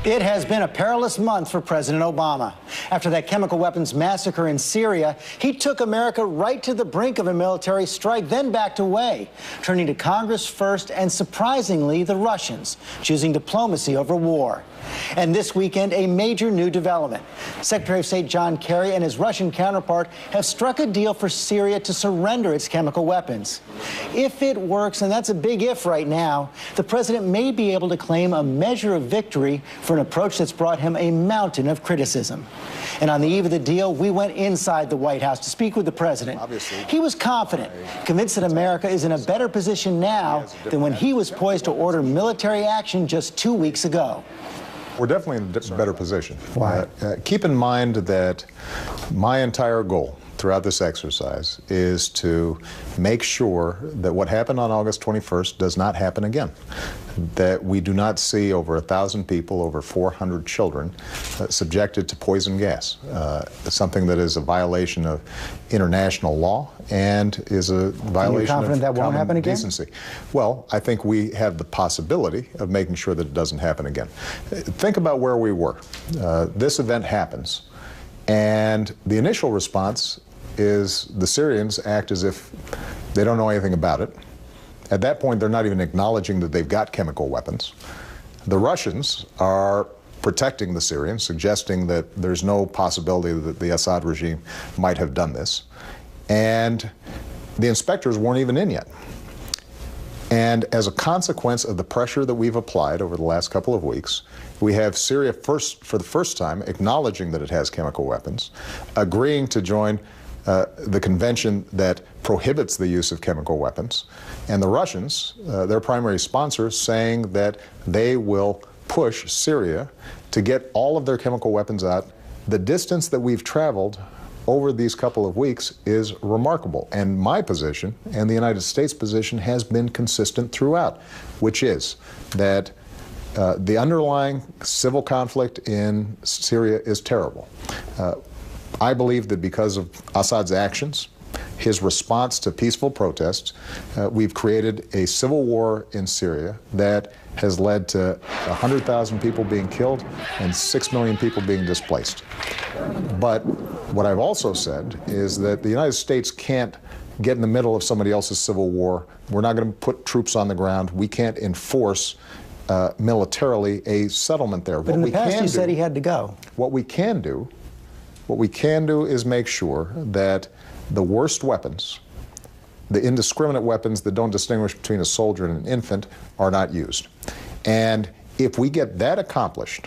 It has been a perilous month for President Obama. After that chemical weapons massacre in Syria, he took America right to the brink of a military strike, then backed away, turning to Congress first and, surprisingly, the Russians, choosing diplomacy over war. And this weekend, a major new development. Secretary of State John Kerry and his Russian counterpart have struck a deal for Syria to surrender its chemical weapons. If it works, and that's a big if right now, the president may be able to claim a measure of victory for an approach that's brought him a mountain of criticism. And on the eve of the deal, we went inside the White House to speak with the president. He was confident, convinced that America is in a better position now than when he was poised to order military action just 2 weeks ago. We're definitely in a better position. Why? Keep in mind that my entire goal throughout this exercise is to make sure that what happened on August 21st does not happen again. That we do not see over 1,000 people, over 400 children subjected to poison gas. Something that is a violation of international law and is a violation of that won't happen again? decency. Well, I think we have the possibility of making sure that it doesn't happen again. Think about where we were. This event happens, and the initial response is the Syrians act as if they don't know anything about it. At that point, they're not even acknowledging that they've got chemical weapons. The Russians are protecting the Syrians, suggesting that there's no possibility that the Assad regime might have done this. And the inspectors weren't even in yet. And as a consequence of the pressure that we've applied over the last couple of weeks, we have Syria for the first time acknowledging that it has chemical weapons, agreeing to join the convention that prohibits the use of chemical weapons, and the Russians, their primary sponsor, saying that they will push Syria to get all of their chemical weapons out. The distance that we've traveled over these couple of weeks is remarkable, and my position and the United States position has been consistent throughout, which is that the underlying civil conflict in Syria is terrible. I believe that because of Assad's actions, his response to peaceful protests, we've created a civil war in Syria that has led to 100,000 people being killed and 6 million people being displaced. But what I've also said is that the United States can't get in the middle of somebody else's civil war. We're not going to put troops on the ground. We can't enforce militarily a settlement there. But in the past, you said he had to go. What we can do is make sure that the worst weapons, the indiscriminate weapons that don't distinguish between a soldier and an infant, are not used. And if we get that accomplished,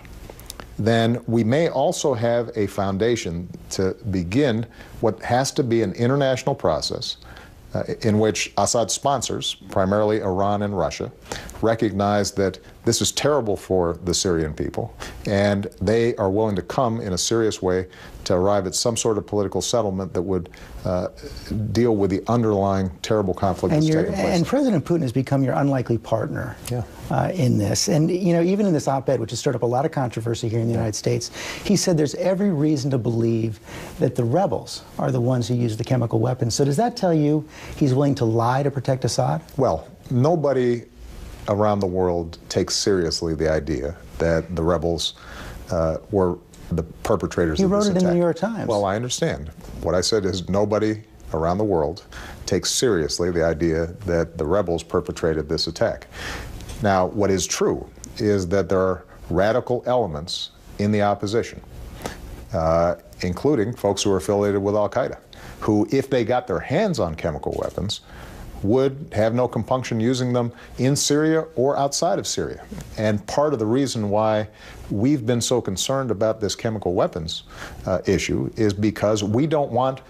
then we may also have a foundation to begin what has to be an international process in which Assad's sponsors, primarily Iran and Russia, recognize that this is terrible for the Syrian people, and they are willing to come in a serious way to arrive at some sort of political settlement that would deal with the underlying terrible conflict that's taking place. And President Putin has become your unlikely partner in this. And, you know, even in this op-ed, which has stirred up a lot of controversy here in the United States, he said there's every reason to believe that the rebels are the ones who use the chemical weapons. So does that tell you he's willing to lie to protect Assad? Well, nobody around the world takes seriously the idea that the rebels were the perpetrators of this attack. He wrote it in the New York Times. Well, I understand. What I said is nobody around the world takes seriously the idea that the rebels perpetrated this attack. Now, what is true is that there are radical elements in the opposition, including folks who are affiliated with Al-Qaeda, who, if they got their hands on chemical weapons, would have no compunction using them in Syria or outside of Syria. And part of the reason why we've been so concerned about this chemical weapons issue is because we don't want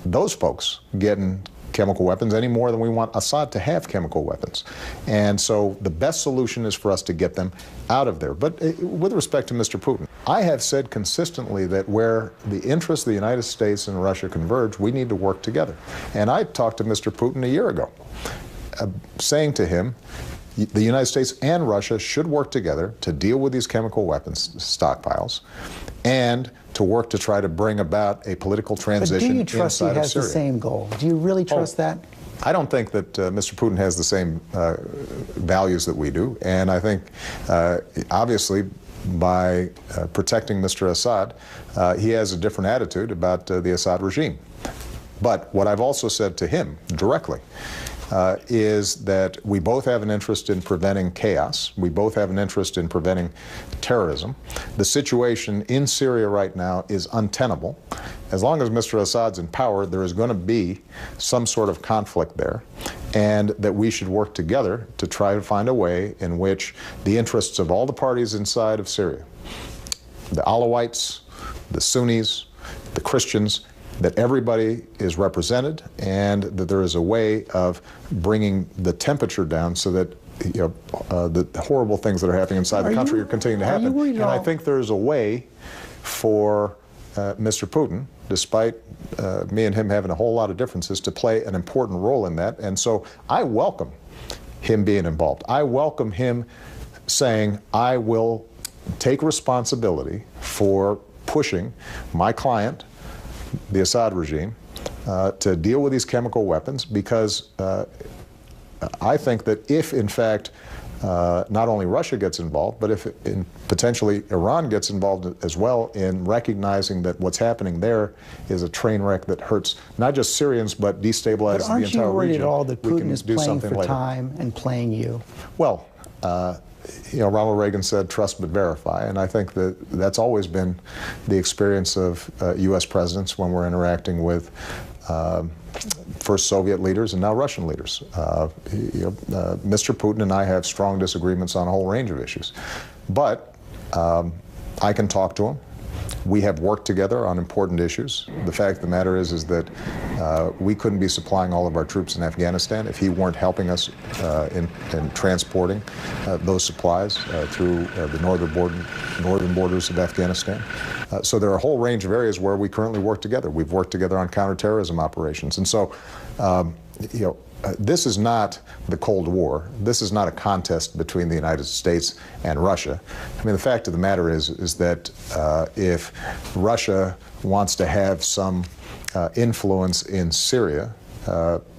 those folks getting chemical weapons any more than we want Assad to have chemical weapons. And so the best solution is for us to get them out of there. But with respect to Mr. Putin, I have said consistently that where the interests of the United States and Russia converge, we need to work together. And I talked to Mr. Putin a year ago, saying to him, the United States and Russia should work together to deal with these chemical weapons stockpiles and to work to try to bring about a political transition inside of Syria. But do you trust he has the same goal? Do you really trust that? I don't think that Mr. Putin has the same values that we do, and I think, obviously, by protecting Mr. Assad, he has a different attitude about the Assad regime. But what I've also said to him directly is that we both have an interest in preventing chaos. We both have an interest in preventing terrorism. The situation in Syria right now is untenable. As long as Mr. Assad's in power, there is going to be some sort of conflict there, and that we should work together to try to find a way in which the interests of all the parties inside of Syria, the Alawites, the Sunnis, the Christians, that everybody is represented, and that there is a way of bringing the temperature down so that the horrible things that are happening inside the country are continuing to happen. And I think there's a way for Mr. Putin, despite me and him having a whole lot of differences, to play an important role in that. And so I welcome him being involved. I welcome him saying, I will take responsibility for pushing my client, the Assad regime, to deal with these chemical weapons, because I think that if, in fact, not only Russia gets involved, but if potentially Iran gets involved as well in recognizing that what's happening there is a train wreck that hurts not just Syrians but destabilizes the entire region. Aren't you worried at all that Putin is playing for later. time and playing you? Well, Ronald Reagan said, trust but verify, and I think that that's always been the experience of U.S. presidents when we're interacting with first Soviet leaders and now Russian leaders. Mr. Putin and I have strong disagreements on a whole range of issues, but I can talk to him. We have worked together on important issues. The fact of the matter is that we couldn't be supplying all of our troops in Afghanistan if he weren't helping us in transporting those supplies through the northern borders of Afghanistan. So there are a whole range of areas where we currently work together. We've worked together on counterterrorism operations. And so, this is not the Cold War. This is not a contest between the United States and Russia. I mean, the fact of the matter is that if Russia wants to have some influence in Syria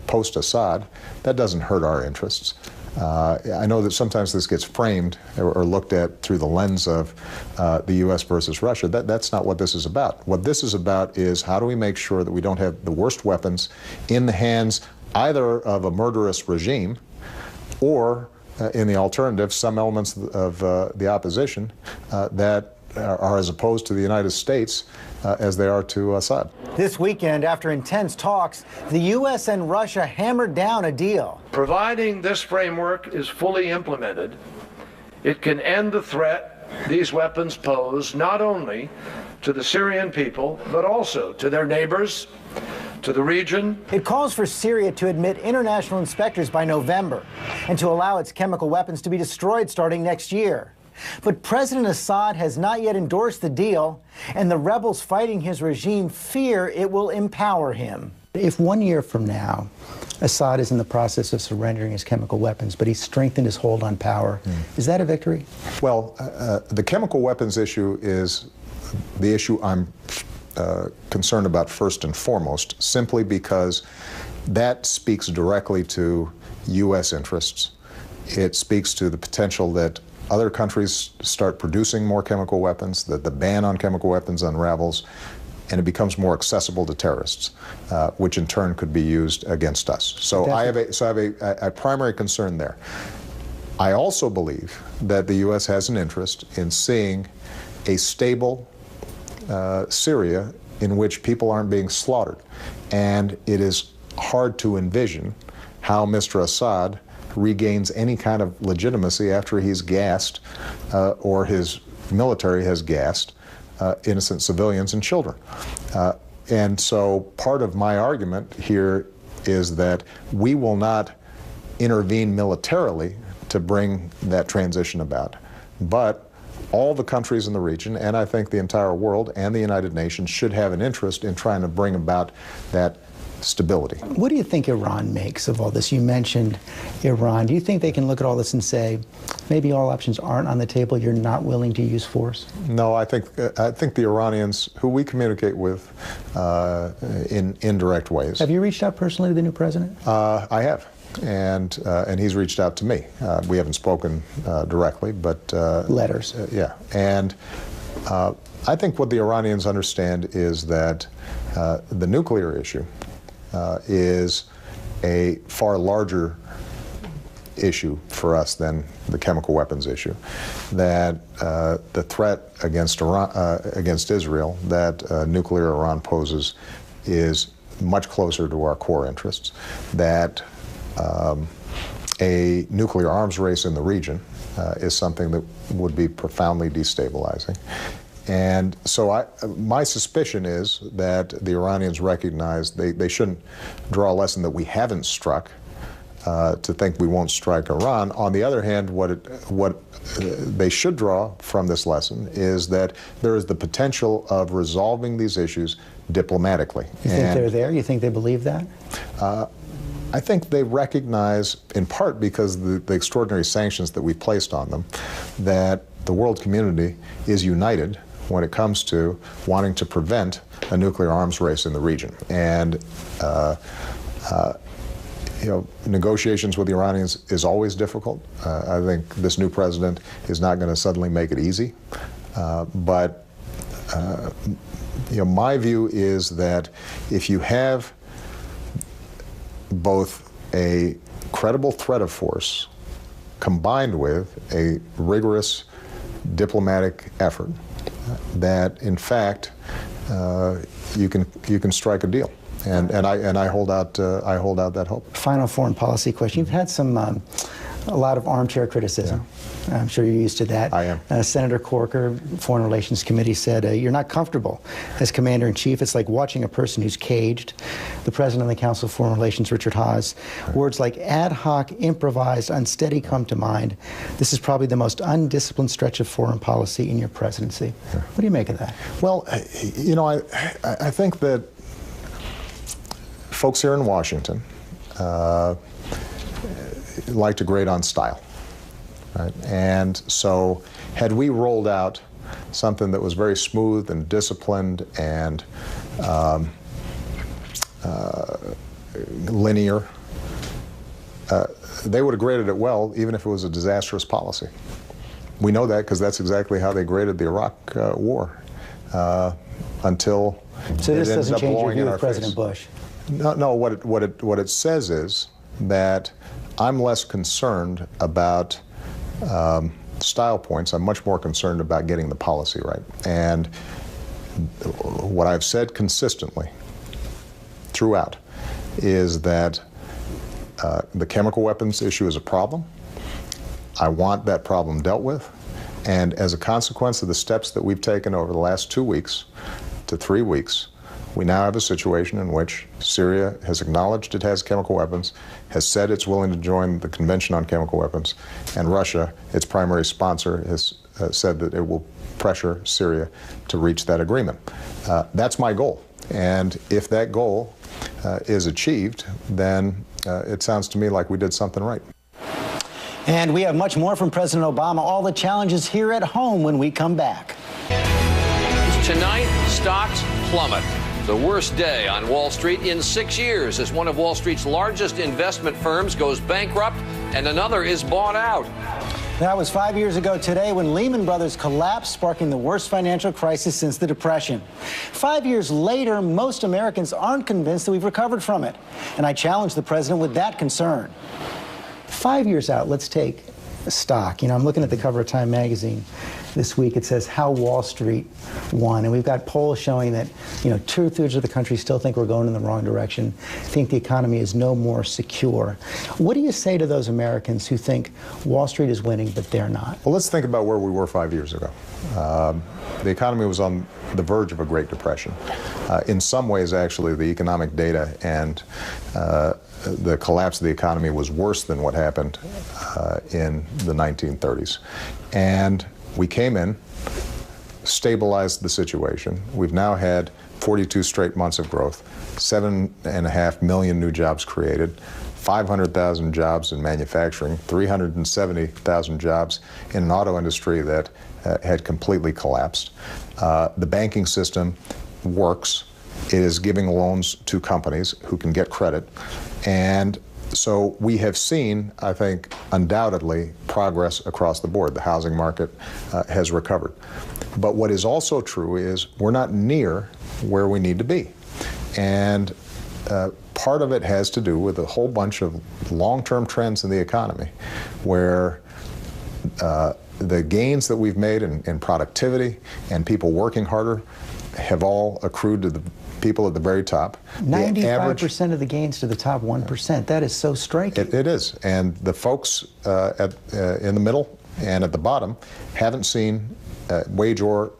post-Assad, that doesn't hurt our interests. I know that sometimes this gets framed or looked at through the lens of the U.S. versus Russia. That's not what this is about. What this is about is how do we make sure that we don't have the worst weapons in the hands either of a murderous regime or, in the alternative, some elements of the opposition that are as opposed to the United States as they are to Assad. This weekend, after intense talks, the U.S. and Russia hammered down a deal. Providing this framework is fully implemented, it can end the threat these weapons pose not only to the Syrian people, but also to their neighbors, to the region. It calls for Syria to admit international inspectors by November and to allow its chemical weapons to be destroyed starting next year. But President Assad has not yet endorsed the deal, and the rebels fighting his regime fear it will empower him. If 1 year from now, Assad is in the process of surrendering his chemical weapons, but he's strengthened his hold on power, is that a victory? Well, the chemical weapons issue is the issue I'm concerned about first and foremost, simply because that speaks directly to U.S. interests. It speaks to the potential that other countries start producing more chemical weapons, that the ban on chemical weapons unravels, and it becomes more accessible to terrorists, which in turn could be used against us. So I have a primary concern there. I also believe that the U.S. has an interest in seeing a stable Syria in which people aren't being slaughtered. And it is hard to envision how Mr. Assad regains any kind of legitimacy after he's gassed or his military has gassed innocent civilians and children. And so part of my argument here is that we will not intervene militarily to bring that transition about, but all the countries in the region, and I think the entire world and the United Nations, should have an interest in trying to bring about that stability. What do you think Iran makes of all this? You mentioned Iran. Do you think they can look at all this and say, maybe all options aren't on the table, you're not willing to use force? No, I think the Iranians, who we communicate with in indirect ways. Have you reached out personally to the new president? I have. and he's reached out to me. We haven't spoken directly, but letters. Yeah, and I think what the Iranians understand is that the nuclear issue is a far larger issue for us than the chemical weapons issue. That the threat against against Israel that nuclear Iran poses is much closer to our core interests. That a nuclear arms race in the region is something that would be profoundly destabilizing. And so my suspicion is that the Iranians recognize they shouldn't draw a lesson that we haven't struck to think we won't strike Iran. On the other hand, what they should draw from this lesson is that there is the potential of resolving these issues diplomatically. You think they're there? You think they believe that? I think they recognize, in part because of the extraordinary sanctions that we've placed on them, that the world community is united when it comes to wanting to prevent a nuclear arms race in the region. And negotiations with the Iranians is always difficult. I think this new president is not going to suddenly make it easy. But my view is that if you have both a credible threat of force combined with a rigorous diplomatic effort, that in fact you can strike a deal, and I hold out that hope. Final foreign policy question: you've had a lot of armchair criticism. Yeah. I'm sure you're used to that. I am. Senator Corker, Foreign Relations Committee, said you're not comfortable as Commander-in-Chief. It's like watching a person who's caged. The President of the Council of Foreign Relations, Richard Haas, words like ad hoc, improvised, unsteady come to mind. This is probably the most undisciplined stretch of foreign policy in your presidency. Yeah. What do you make of that? Well, I think that folks here in Washington like to grade on style. Right? And so had we rolled out something that was very smooth and disciplined and linear, they would have graded it well even if it was a disastrous policy. We know that because that's exactly how they graded the Iraq war until so this doesn't change your view of President Bush? No, what it says is that I'm less concerned about style points. I'm much more concerned about getting the policy right. And what I've said consistently throughout is that the chemical weapons issue is a problem. I want that problem dealt with. And as a consequence of the steps that we've taken over the last 2 weeks to 3 weeks, we now have a situation in which Syria has acknowledged it has chemical weapons, has said it's willing to join the Convention on Chemical Weapons, and Russia, its primary sponsor, has said that it will pressure Syria to reach that agreement. That's my goal. And if that goal is achieved, then it sounds to me like we did something right. And we have much more from President Obama, all the challenges here at home when we come back. Tonight, stocks plummet. The worst day on Wall Street in 6 years as one of Wall Street's largest investment firms goes bankrupt and another is bought out. That was 5 years ago today when Lehman Brothers collapsed, sparking the worst financial crisis since the Depression. 5 years later, most Americans aren't convinced that we've recovered from it. And I challenge the president with that concern. 5 years out, let's take stock. I'm looking at the cover of Time magazine this week. It says how Wall Street won, and we've got polls showing that 2/3 of the country still think we're going in the wrong direction, think the economy is no more secure. What do you say to those Americans who think Wall Street is winning but they're not? Well, let's think about where we were 5 years ago. The economy was on the verge of a Great Depression. In some ways, actually, the economic data and the collapse of the economy was worse than what happened in the 1930s. And we came in, stabilized the situation. We've now had 42 straight months of growth, 7.5 million new jobs created, 500,000 jobs in manufacturing, 370,000 jobs in an auto industry that had completely collapsed. The banking system works. It is giving loans to companies who can get credit. And So we have seen, I think, undoubtedly progress across the board. The housing market has recovered. But what is also true is we're not near where we need to be. And part of it has to do with a whole bunch of long-term trends in the economy where the gains that we've made in productivity and people working harder have all accrued to the people at the very top. 95% of the gains to the top 1%. That is so striking. It is. And the folks in the middle and at the bottom haven't seen wage or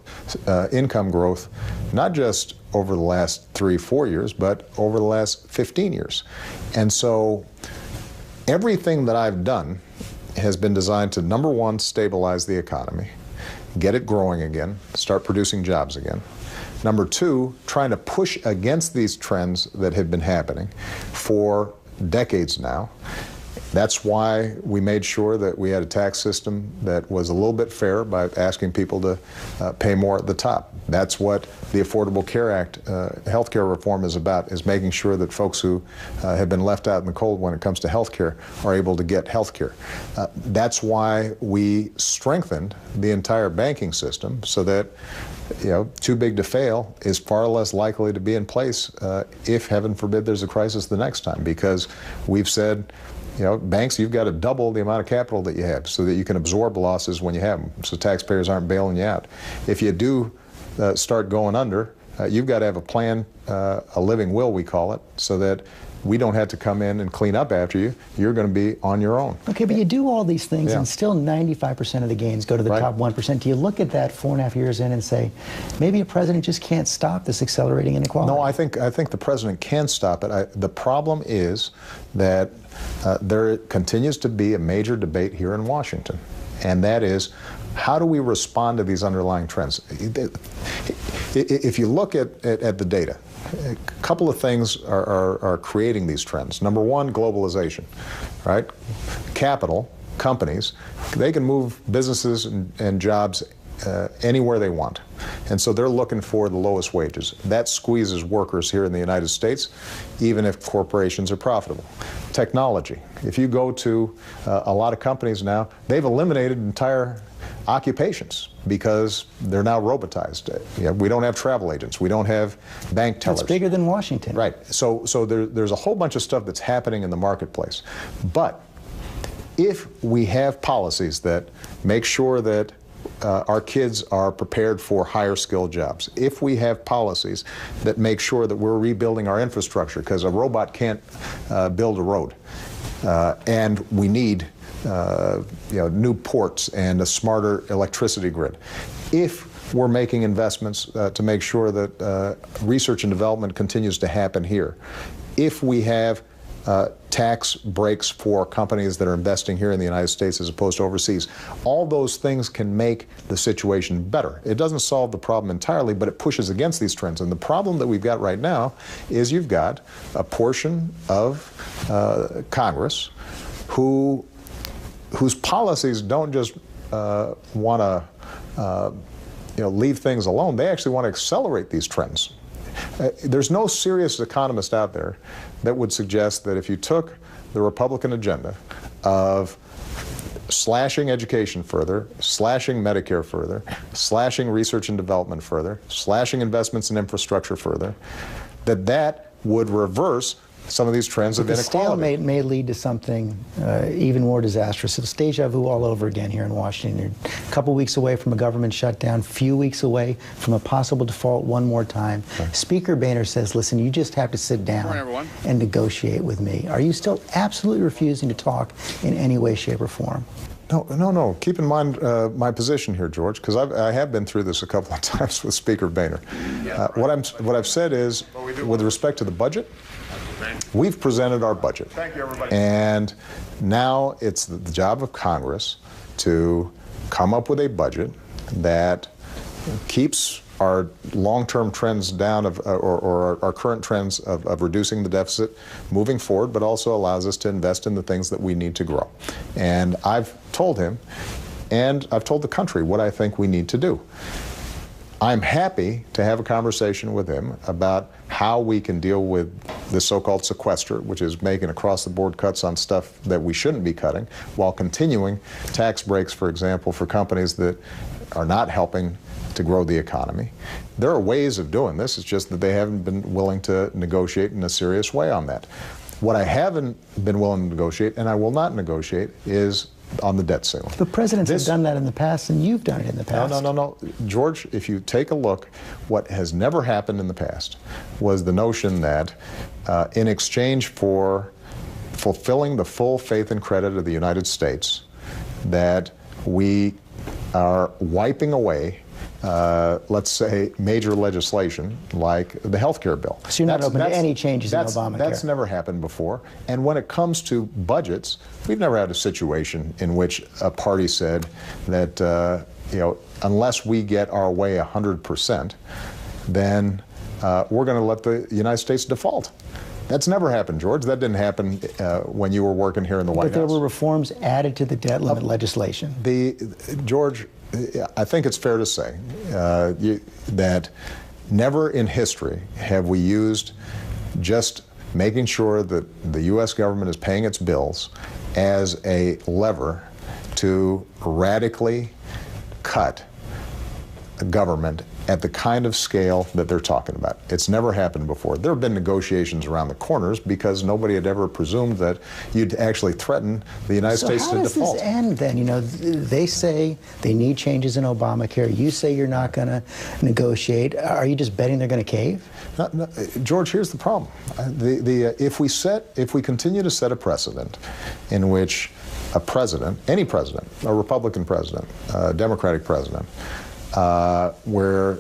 income growth, not just over the last 3-4 years, but over the last 15 years. And so everything that I've done has been designed to, number one, stabilize the economy, get it growing again, start producing jobs again. Number two, trying to push against these trends that have been happening for decades now. That's why we made sure that we had a tax system that was a little bit fair by asking people to pay more at the top. That's what the Affordable Care Act, healthcare reform is about, is making sure that folks who have been left out in the cold when it comes to healthcare are able to get healthcare. That's why we strengthened the entire banking system so that too big to fail is far less likely to be in place if, heaven forbid, there's a crisis the next time, because we've said, banks, you've got to double the amount of capital that you have so that you can absorb losses when you have them, so taxpayers aren't bailing you out. If you do start going under, you've got to have a plan, a living will, we call it, so that we don't have to come in and clean up after you. You're going to be on your own. Okay, but you do all these things and still 95% of the gains go to the top 1%. Do you look at that 4.5 years in and say, maybe a president just can't stop this accelerating inequality? No, I think the president can stop it. The problem is that there continues to be a major debate here in Washington, and that is, how do we respond to these underlying trends? If you look at the data, a couple of things are creating these trends. Number one, globalization, right? Capital, companies, they can move businesses and jobs anywhere they want. And so they're looking for the lowest wages. That squeezes workers here in the United States, even if corporations are profitable. Technology. If you go to a lot of companies now, they've eliminated entire occupations because they're now robotized. We don't have travel agents. We don't have bank tellers. It's bigger than Washington. Right. So there's a whole bunch of stuff that's happening in the marketplace. But if we have policies that make sure that our kids are prepared for higher skilled jobs, if we have policies that make sure that we're rebuilding our infrastructure, because a robot can't build a road, and we need new ports and a smarter electricity grid. If we're making investments to make sure that research and development continues to happen here, if we have tax breaks for companies that are investing here in the United States as opposed to overseas, all those things can make the situation better. It doesn't solve the problem entirely, but it pushes against these trends. And the problem that we've got right now is you've got a portion of Congress whose policies don't just want to leave things alone. They actually want to accelerate these trends. There's no serious economist out there that would suggest that if you took the Republican agenda of slashing education further, slashing Medicare further, slashing research and development further, slashing investments in infrastructure further, that would reverse some of these trends of inequality. The stalemate may lead to something even more disastrous. It's deja vu all over again here in Washington. You're a couple weeks away from a government shutdown, few weeks away from a possible default one more time. Okay. Speaker Boehner says, listen, you just have to sit down and negotiate with me. Are you still absolutely refusing to talk in any way, shape, or form? No. Keep in mind my position here, George, because I have been through this a couple of times with Speaker Boehner. What I've said is, with respect to the budget, we've presented our budget. Thank you, everybody. And now it's the job of Congress to come up with a budget that keeps our long-term trends down or our current trends of reducing the deficit moving forward, but also allows us to invest in the things that we need to grow. And I've told him, and I've told the country what I think we need to do. I'm happy to have a conversation with him about how we can deal with this so-called sequester, which is making across-the-board cuts on stuff that we shouldn't be cutting, while continuing tax breaks, for example, for companies that are not helping to grow the economy. There are ways of doing this. It's just that they haven't been willing to negotiate in a serious way on that. What I haven't been willing to negotiate, and I will not negotiate, is on the debt ceiling. But presidents have done that in the past, and you've done it in the past. No. George, if you take a look, what has never happened in the past was the notion that in exchange for fulfilling the full faith and credit of the United States, that we are wiping away let's say, major legislation like the health care bill. So you're not open to any changes in Obamacare? That's never happened before. And when it comes to budgets, we've never had a situation in which a party said that, unless we get our way 100%, then we're going to let the United States default. That's never happened, George. That didn't happen when you were working here in the White House. But there were reforms added to the debt limit legislation. George, I think it's fair to say that never in history have we used just making sure that the U.S. government is paying its bills as a lever to radically cut government at the kind of scale that they're talking about. It's never happened before. There have been negotiations around the corners because nobody had ever presumed that you'd actually threaten the United States to default. So how does this end then? You know, they say they need changes in Obamacare. You say you're not going to negotiate. Are you just betting they're going to cave? No, George, here's the problem. If we continue to set a precedent in which a president, any president, a Republican president, a Democratic president, where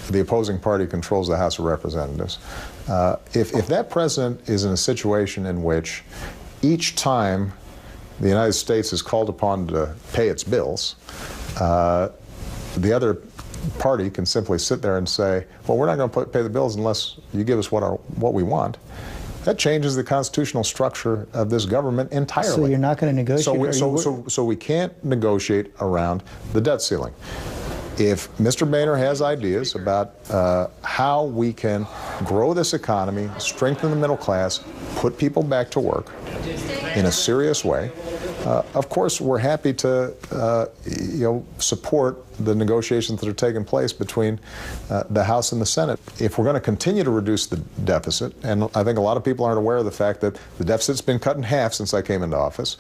the opposing party controls the House of Representatives, if that president is in a situation in which each time the United States is called upon to pay its bills, the other party can simply sit there and say, well, we're not going to pay the bills unless you give us what we want. That changes the constitutional structure of this government entirely. So you're not going to negotiate? So we can't negotiate around the debt ceiling. If Mr. Boehner has ideas about how we can grow this economy, strengthen the middle class, put people back to work in a serious way, of course we're happy to support the negotiations that are taking place between the House and the Senate. If we're going to continue to reduce the deficit, and I think a lot of people aren't aware of the fact that the deficit's been cut in half since I came into office,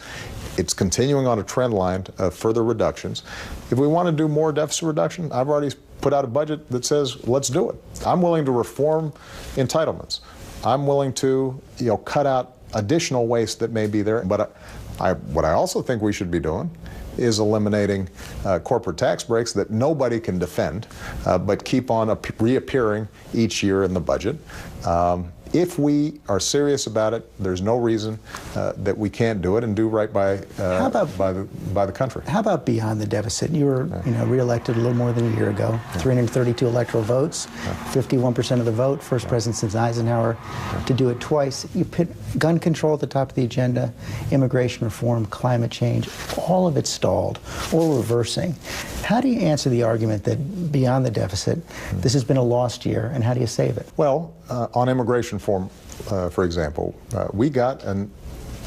it's continuing on a trend line of further reductions. If we want to do more deficit reduction, I've already put out a budget that says, let's do it. I'm willing to reform entitlements. I'm willing to, cut out additional waste that may be there. But what I also think we should be doing is eliminating corporate tax breaks that nobody can defend, but keep on reappearing each year in the budget. If we are serious about it, there's no reason that we can't do it and do right by the country. How about beyond the deficit? You were reelected a little more than a year ago, 332 electoral votes, 51% of the vote, first president since Eisenhower to do it twice. You put gun control at the top of the agenda, immigration reform, climate change, all of it stalled or reversing. How do you answer the argument that beyond the deficit, this has been a lost year, and how do you save it? Well, on immigration reform, for example, we got a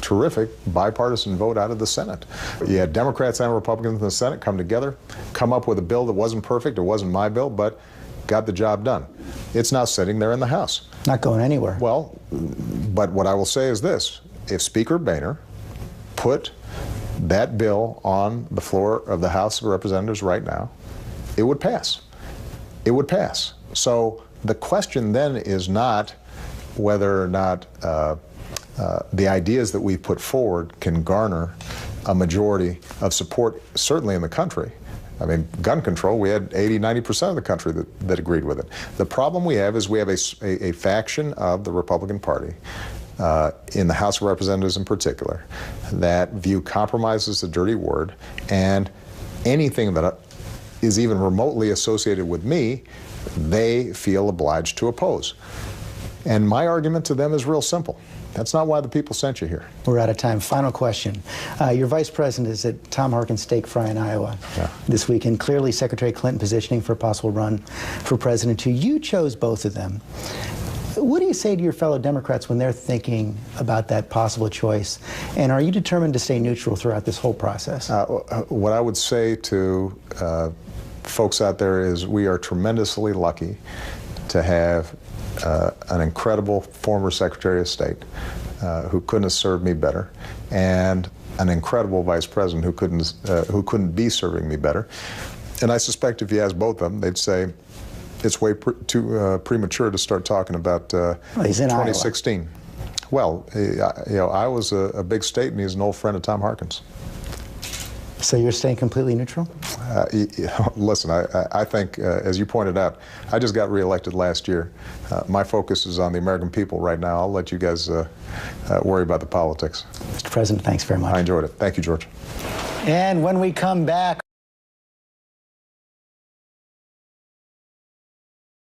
terrific bipartisan vote out of the Senate. You had Democrats and Republicans in the Senate come together, come up with a bill that wasn't perfect, it wasn't my bill, but got the job done. It's now sitting there in the House. Not going anywhere. Well, but what I will say is this. If Speaker Boehner put that bill on the floor of the House of Representatives right now, it would pass. It would pass. So the question then is not whether or not the ideas that we've put forward can garner a majority of support, certainly in the country. I mean, gun control, we had 80–90% of the country that agreed with it. The problem we have is we have a faction of the Republican Party in the House of Representatives in particular that view compromise as a dirty word, and anything that is even remotely associated with me, they feel obliged to oppose. And my argument to them is real simple. That's not why the people sent you here. We're out of time. Final question. Your vice president is at Tom Harkin's Steak Fry in Iowa this weekend. Clearly, Secretary Clinton positioning for a possible run for president too. You chose both of them. What do you say to your fellow Democrats when they're thinking about that possible choice? And are you determined to stay neutral throughout this whole process? What I would say to folks out there is we are tremendously lucky to have an incredible former Secretary of State who couldn't have served me better, and an incredible Vice President who couldn't be serving me better. And I suspect if you ask both of them, they'd say it's way too premature to start talking about he's in 2016. Iowa. Well, Iowa's a big state, and he's an old friend of Tom Harkin's. So you're staying completely neutral? Listen, I think, as you pointed out, I just got reelected last year. My focus is on the American people right now. I'll let you guys worry about the politics. Mr. President, thanks very much. I enjoyed it. Thank you, George. And when we come back,